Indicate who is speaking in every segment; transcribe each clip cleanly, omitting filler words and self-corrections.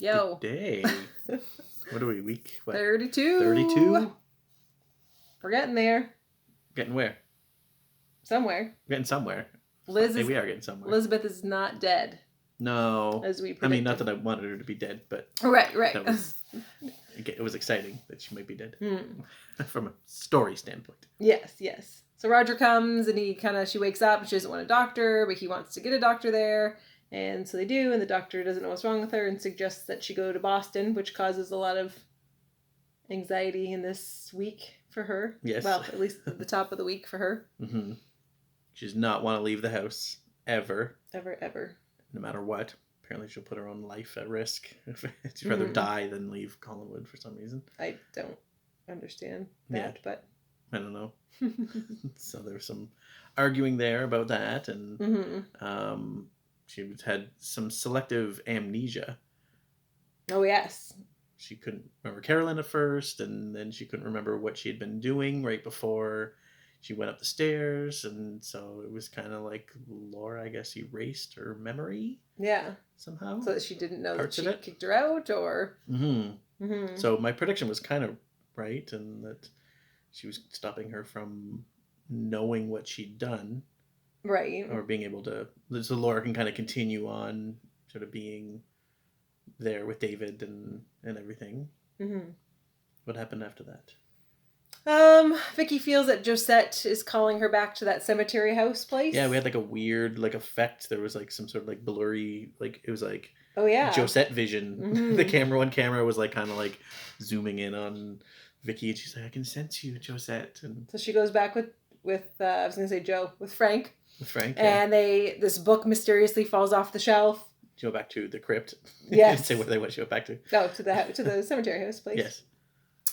Speaker 1: Yo.
Speaker 2: Good day. What are we, week? What?
Speaker 1: 32.
Speaker 2: 32?
Speaker 1: We're getting there.
Speaker 2: Getting where?
Speaker 1: Somewhere.
Speaker 2: Getting somewhere.
Speaker 1: Liz
Speaker 2: Hey, we are getting somewhere.
Speaker 1: Elizabeth is not dead.
Speaker 2: No.
Speaker 1: As we predicted.
Speaker 2: I mean, not that I wanted her to be dead, but...
Speaker 1: Right.
Speaker 2: That was... It was exciting that she might be dead. From a story standpoint.
Speaker 1: Yes. So Roger comes and she wakes up and she doesn't want a doctor, but he wants to get a doctor there. And so they do, and the doctor doesn't know what's wrong with her and suggests that she go to Boston, which causes a lot of anxiety in this week for her.
Speaker 2: Yes.
Speaker 1: Well, at least at the top of the week for her.
Speaker 2: Mm-hmm. She does not want to leave the house. Ever.
Speaker 1: Ever.
Speaker 2: No matter what. Apparently she'll put her own life at risk. She'd rather die than leave Collinwood for some reason.
Speaker 1: I don't understand that, but...
Speaker 2: I don't know. So there was some arguing there about that, and she had some selective amnesia.
Speaker 1: Oh, yes.
Speaker 2: She couldn't remember Carolyn at first, and then she couldn't remember what she had been doing right before she went up the stairs, and so it was kind of like Laura, I guess, erased her memory.
Speaker 1: Yeah.
Speaker 2: Somehow.
Speaker 1: So that she didn't know
Speaker 2: Parts
Speaker 1: that she kicked her out, or...
Speaker 2: So my prediction was kind of right, and that she was stopping her from knowing what she'd done.
Speaker 1: Right.
Speaker 2: Or being able to... So Laura can kind of continue on sort of being there with David and everything. What happened after that?
Speaker 1: Vicky feels that Josette is calling her back to that cemetery house place.
Speaker 2: Yeah, we had like a weird like effect. There was like some sort of like blurry, like it was like...
Speaker 1: Oh, yeah.
Speaker 2: Josette vision. The one camera was like kind of like zooming in on Vicky, and she's like, I can sense you, Josette. And
Speaker 1: so she goes back with I was going to say Joe, with Frank.
Speaker 2: With Frank, yeah.
Speaker 1: And this book mysteriously falls off the shelf.
Speaker 2: She went back to the crypt.
Speaker 1: Yes.
Speaker 2: Say what she went back to.
Speaker 1: No, to the cemetery house place.
Speaker 2: Yes.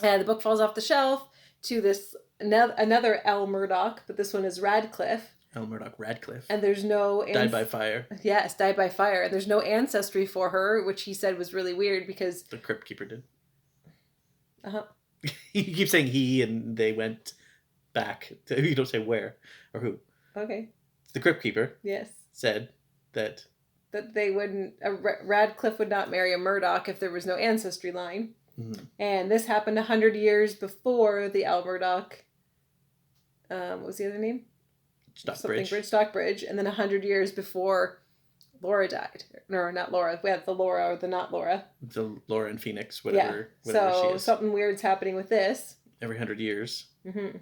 Speaker 1: And the book falls off the shelf to this another L. Murdoch, but this one is Radcliffe.
Speaker 2: L. Murdoch Radcliffe.
Speaker 1: And there's no...
Speaker 2: Died by fire.
Speaker 1: Yes, died by fire. And there's no ancestry for her, which he said was really weird because...
Speaker 2: The crypt keeper did.
Speaker 1: Uh-huh.
Speaker 2: You keep saying he and they went back. You don't say where or who.
Speaker 1: Okay.
Speaker 2: The crypt keeper.
Speaker 1: Yes.
Speaker 2: Said that...
Speaker 1: That they wouldn't... Radcliffe would not marry a Murdoch if there was no ancestry line. And this happened 100 years before the L. Murdoch... what was the other name? Stockbridge. And then 100 years before Laura died. No, not Laura. We have the Laura or the not Laura.
Speaker 2: The Laura and Phoenix, whatever she is.
Speaker 1: Something weird's happening with this.
Speaker 2: Every 100 years.
Speaker 1: And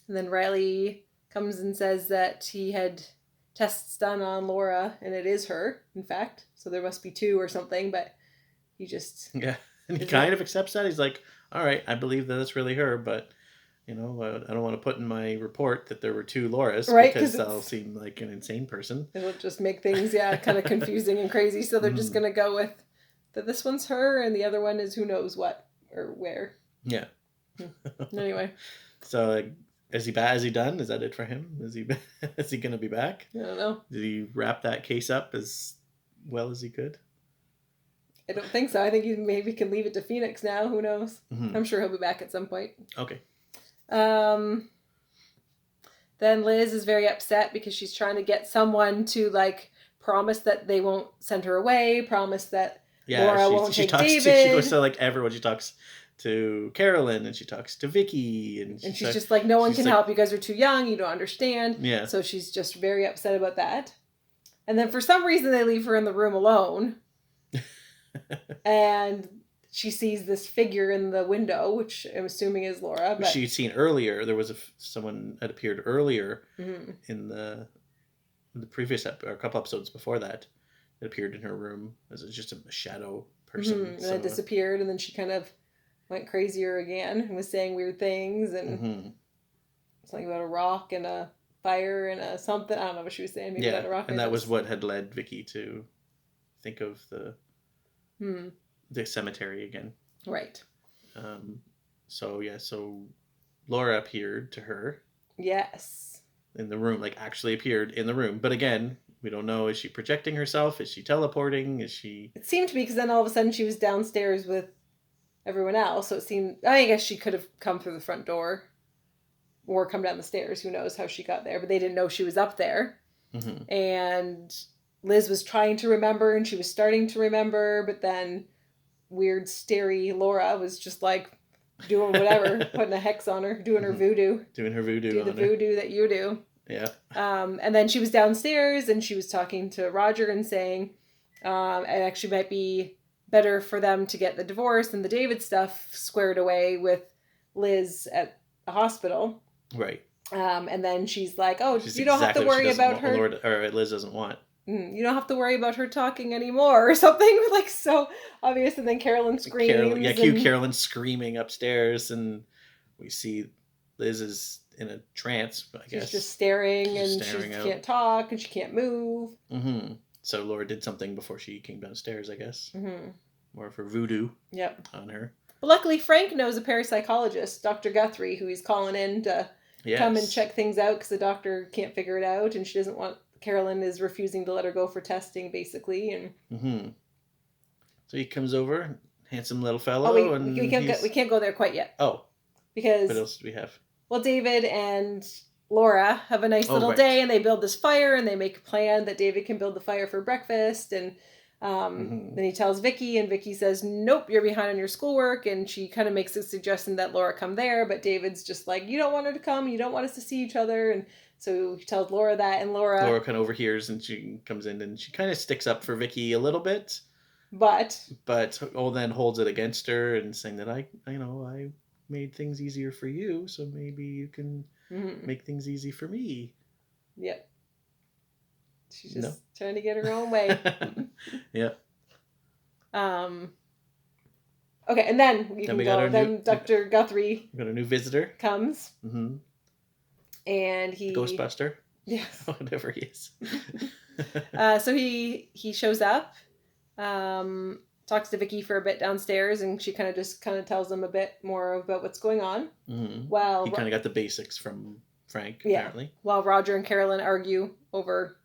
Speaker 1: then Riley comes and says that he had tests done on Laura, and it is her, in fact. So there must be two or something, but he just...
Speaker 2: Yeah, and he kind of accepts that. He's like, all right, I believe that it's really her, but... I don't want to put in my report that there were two Lauras, right, because I'll seem like an insane person.
Speaker 1: It'll just make things, kind of confusing and crazy. So they're just going to go with that this one's her and the other one is who knows what or where.
Speaker 2: Yeah.
Speaker 1: Anyway.
Speaker 2: So is he done? Is that it for him? Is he going to be back?
Speaker 1: I don't know.
Speaker 2: Did he wrap that case up as well as he could?
Speaker 1: I don't think so. I think he maybe can leave it to Phoenix now. Who knows? I'm sure he'll be back at some point.
Speaker 2: Okay.
Speaker 1: Then Liz is very upset because she's trying to get someone to promise that they won't send her away, promise that Laura won't take David.
Speaker 2: She goes to everyone. She talks to Carolyn and she talks to Vicky and
Speaker 1: she's just like, no one can help. You guys are too young. You don't understand.
Speaker 2: Yeah.
Speaker 1: So she's just very upset about that. And then for some reason they leave her in the room alone. And she sees this figure in the window, which I'm assuming is Laura. But
Speaker 2: she'd seen earlier. There was someone had appeared earlier in the previous or a couple episodes before that. It appeared in her room as just a shadow person.
Speaker 1: And it disappeared, and then she kind of went crazier again and was saying weird things and something about a rock and a fire and a something. I don't know what she was saying. Maybe about a rock.
Speaker 2: And that was what had led Vicky to think of the cemetery again.
Speaker 1: Right.
Speaker 2: So Laura appeared to her.
Speaker 1: Yes.
Speaker 2: In the room, actually appeared in the room. But again, we don't know. Is she projecting herself? Is she teleporting? Is she...
Speaker 1: It seemed to be, because then all of a sudden she was downstairs with everyone else. So it seemed... I guess she could have come through the front door. Or come down the stairs. Who knows how she got there. But they didn't know she was up there. And Liz was trying to remember and she was starting to remember, but then weird, starey Laura was just like doing whatever, putting a hex on her, doing her voodoo.
Speaker 2: Doing her voodoo
Speaker 1: do the
Speaker 2: on her.
Speaker 1: voodoo that you do.
Speaker 2: Yeah.
Speaker 1: And then she was downstairs and she was talking to Roger and saying it actually might be better for them to get the divorce and the David stuff squared away with Liz at the hospital.
Speaker 2: Right.
Speaker 1: And then she's like, oh, you don't have to worry about her.
Speaker 2: Or Liz doesn't want.
Speaker 1: You don't have to worry about her talking anymore or something like so obvious. And then Carolyn screams.
Speaker 2: Cue Carolyn screaming upstairs, and we see Liz is in a trance, I guess.
Speaker 1: She's just staring and she can't talk and she can't move.
Speaker 2: Mm-hmm. So Laura did something before she came downstairs, I guess. Mm-hmm. More of her voodoo on her.
Speaker 1: But luckily Frank knows a parapsychologist, Dr. Guthrie, who he's calling in to come and check things out because the doctor can't figure it out and she doesn't want... Carolyn is refusing to let her go for testing, basically, and
Speaker 2: so he comes over, handsome little fellow, and
Speaker 1: we can't go there quite yet.
Speaker 2: Oh,
Speaker 1: because
Speaker 2: what else do we have? Well,
Speaker 1: David and Laura have a nice little day, and they build this fire, and they make a plan that David can build the fire for breakfast, and then he tells Vicky, and Vicky says, "Nope, you're behind on your schoolwork," and she kind of makes a suggestion that Laura come there, but David's just like, "You don't want her to come, you don't want us to see each other," and so he tells Laura that, and Laura
Speaker 2: kind of overhears, and she comes in, and she kind of sticks up for Vicky a little bit,
Speaker 1: but
Speaker 2: then holds it against her and saying that I made things easier for you, so maybe you can make things easy for me.
Speaker 1: Yep. She's just trying to get her own way.
Speaker 2: Yeah.
Speaker 1: Okay, and then we can go. Then Dr. Guthrie.
Speaker 2: We got a new visitor.
Speaker 1: Comes. And he...
Speaker 2: Ghostbuster?
Speaker 1: Yes.
Speaker 2: Whatever he is.
Speaker 1: So he shows up, talks to Vicky for a bit downstairs, and she kind of tells him a bit more about what's going on. Well,
Speaker 2: he kind of got the basics from Frank, apparently.
Speaker 1: While Roger and Carolyn argue over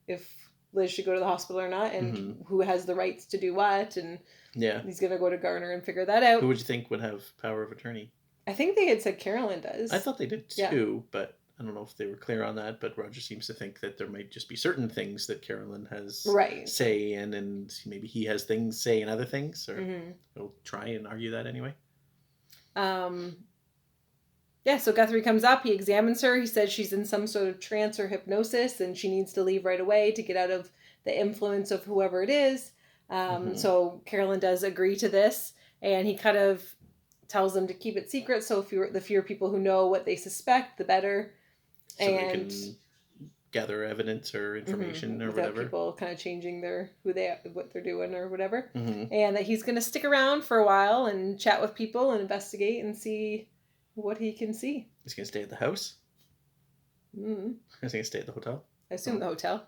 Speaker 1: if Liz should go to the hospital or not, and who has the rights to do what, and he's going to go to Garner and figure that out.
Speaker 2: Who would you think would have power of attorney?
Speaker 1: I think they had said Carolyn does.
Speaker 2: I thought they did too, but I don't know if they were clear on that, but Roger seems to think that there might just be certain things that Carolyn has say in, and maybe he has things say in other things, or he'll try and argue that anyway.
Speaker 1: So Guthrie comes up, he examines her, he says she's in some sort of trance or hypnosis, and she needs to leave right away to get out of the influence of whoever it is. So Carolyn does agree to this, and he kind of tells them to keep it secret, so the fewer people who know what they suspect, the better.
Speaker 2: So they can gather evidence or information or whatever.
Speaker 1: People kind of changing what they're doing or whatever. And that he's going to stick around for a while and chat with people and investigate and see what he can see.
Speaker 2: He's going to stay at the house? He's going to stay at the hotel?
Speaker 1: I assume the hotel.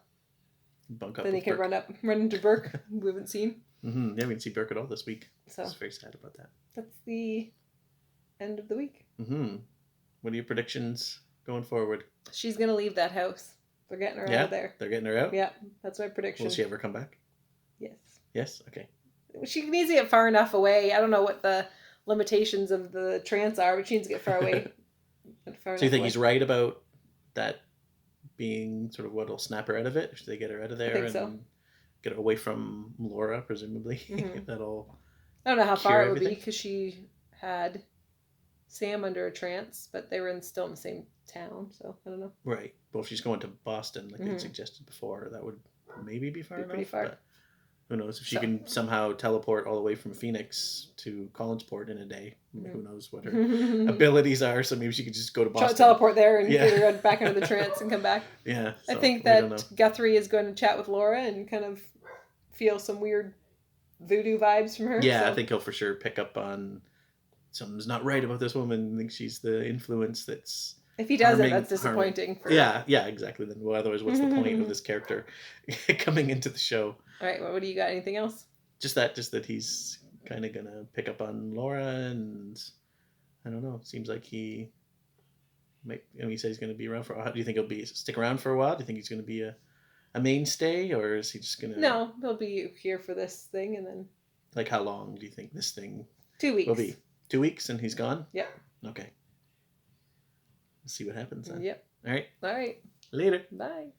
Speaker 2: Bunk up.
Speaker 1: Then he can run into Burke, we haven't seen.
Speaker 2: Yeah, we didn't see Burke at all this week. So I was very sad about that.
Speaker 1: That's the end of the week.
Speaker 2: What are your predictions going forward?
Speaker 1: She's going to leave that house. They're getting her out of there.
Speaker 2: They're getting her out?
Speaker 1: Yeah, that's my prediction.
Speaker 2: Will she ever come back?
Speaker 1: Yes.
Speaker 2: Yes? Okay.
Speaker 1: She needs to get far enough away. I don't know what the limitations of the trance are, but she needs to get far away.
Speaker 2: So you think he's right about that being sort of what'll snap her out of it? Should they get her out of there and get her away from Laura, presumably? That'll...
Speaker 1: I don't know how far it would be, because she had Sam under a trance, but they were still in the same town, so I don't know.
Speaker 2: Right. Well, if she's going to Boston, like they suggested before, that would maybe be far enough.
Speaker 1: Pretty far.
Speaker 2: But who knows? If she can somehow teleport all the way from Phoenix to Collinsport in a day, who knows what her abilities are, so maybe she could just go to Boston.
Speaker 1: Teleport there and get her back into the trance and come back.
Speaker 2: Yeah.
Speaker 1: So, I think that Guthrie is going to chat with Laura and kind of feel some weird voodoo vibes from her.
Speaker 2: Yeah, so. I think he'll for sure pick up on something's not right about this woman. I think she's the influence that's...
Speaker 1: If he doesn't, that's disappointing.
Speaker 2: Yeah, exactly. Then otherwise, what's the point of this character coming into the show?
Speaker 1: All right, what do you got? Anything else?
Speaker 2: Just that he's kind of gonna pick up on Laura, and I don't know. It seems like he might. He said he's gonna be around for. How do you think he'll stick around for a while? Do you think he's gonna be a mainstay, or is he just gonna?
Speaker 1: No, he'll be here for this thing, and then.
Speaker 2: Like, how long do you think this thing?
Speaker 1: 2 weeks.
Speaker 2: Will be 2 weeks, and he's gone.
Speaker 1: Yep.
Speaker 2: Okay. See what happens then.
Speaker 1: Yep.
Speaker 2: All right.
Speaker 1: Later.
Speaker 2: Bye.